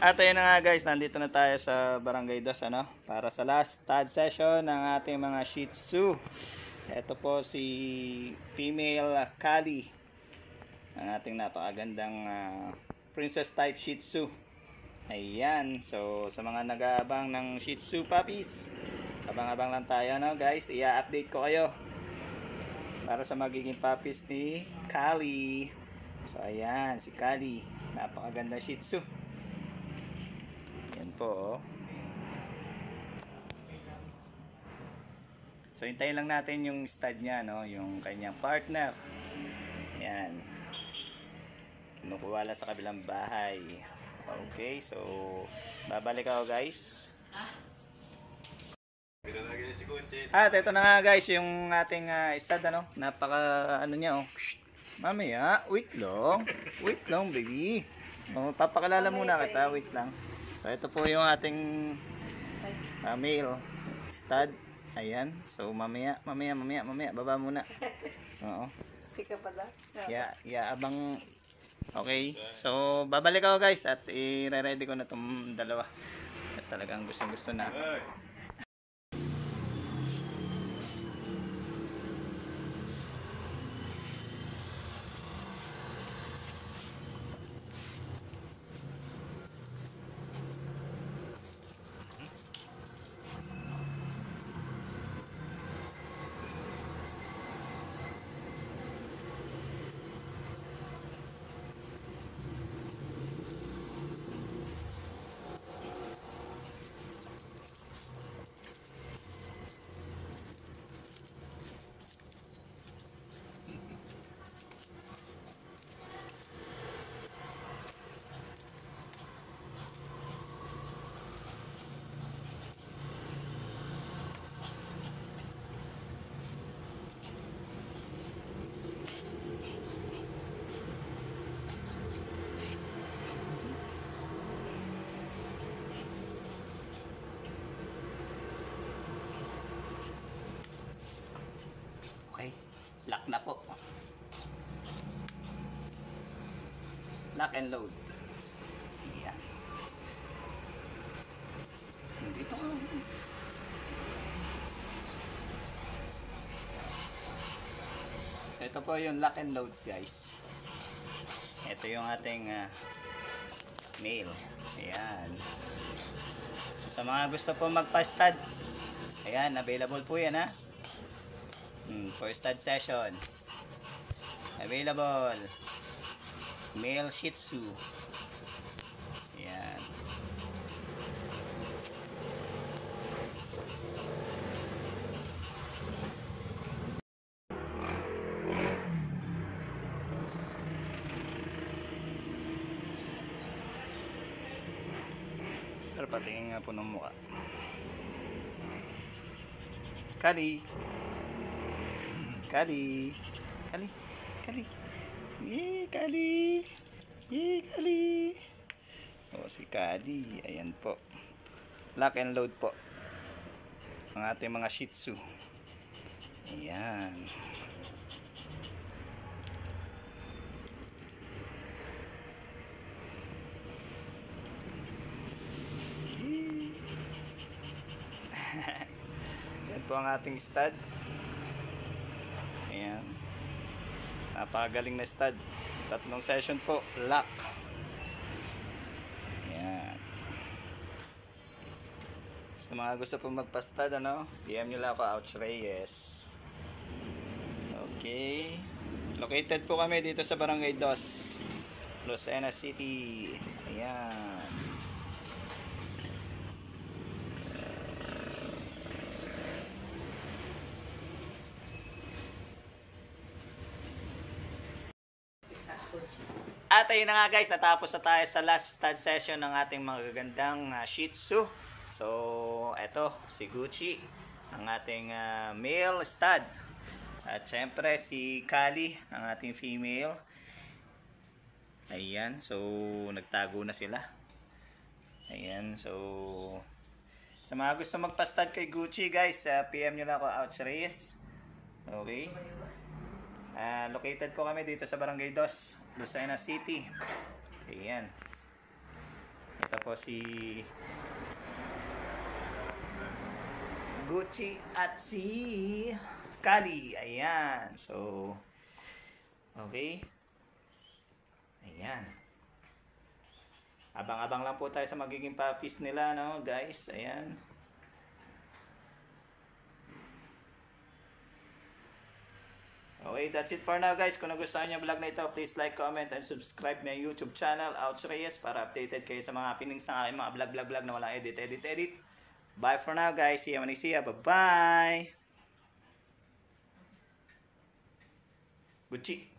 At ayun na nga guys, nandito na tayo sa Barangay Dos para sa last stud session ng ating mga Shih Tzu. Ito po si female Kali, ang ating napakagandang princess type Shih Tzu. Ayan, so sa mga nag-aabang ng Shih Tzu puppies, abang-abang lang tayo guys, i-update ko kayo para sa magiging puppies ni Kali. So ayan, si Kali, napakaganda Shih Tzu. Yan po oh. So hintayin lang natin yung stud niya, yung kanyang partner. Yan. Kinukuha lang sa kabilang bahay. Okay, so babalik ako guys. At ito na nga guys yung ating stud napaka niya oh. Mamaya, wait long baby. Papakalala muna kita, wait lang. So ito po yung ating male stud. Ayan, so mamaya baba muna. Oo. Tika pala. Abang. Okay, so babalik ako guys at i-ready ko na itong dalawa. At talagang gusto na. Okay, lock na po. Lock and load. Yan. Dito ka. So ito po yung lock and load guys. Ito yung ating male. Ayan. So, sa mga gusto po magpa-stud, ayan, available po yan for stud session. Available. Male Shih Tzu. Ayan. Sir, patingin nga po ng mukha. Kali. Kali. Yee, Kali. Oh, si Kali. Ayan po. Lock and load po. Ang ating mga Shih Tzu. Ayan. Yan po ang ating stud. Ayan. Napakagaling na stud. 3 session po. Lock. Ayan. Sa mga gusto po magpa-stud, PM nyo lang ako, Ouch Reyes. Okay. Located po kami dito sa Barangay Dos, Lucena City. Ayan. At ayun na nga guys, natapos na tayo sa last stud session ng ating mga gagandang Shih Tzu. So, eto, si Gucci, ang ating male stud. At syempre, si Kali, ang ating female. Ayan, so, nagtago na sila. Ayan, so, sa mga gusto magpa-stud kay Gucci guys, PM nyo lang ako, Ouch Reyes. Okay. Located po kami dito sa Barangay Dos, Lucena City. Ayan. Ito Ito po si Gucci at si Kali. Ayan. So, okay. Ayan. Abang-abang lang po tayo sa magiging puppies nila, no, guys. Ayan. Okay, that's it for now, guys. Kung nagustuhan niyo yung vlog na ito, please like, comment, and subscribe my YouTube channel, Ouch Reyes, para updated kayo sa mga happenings ng aking mga vlog na walang edit. Bye for now, guys. See you when I see you. Bye-bye. Gucci.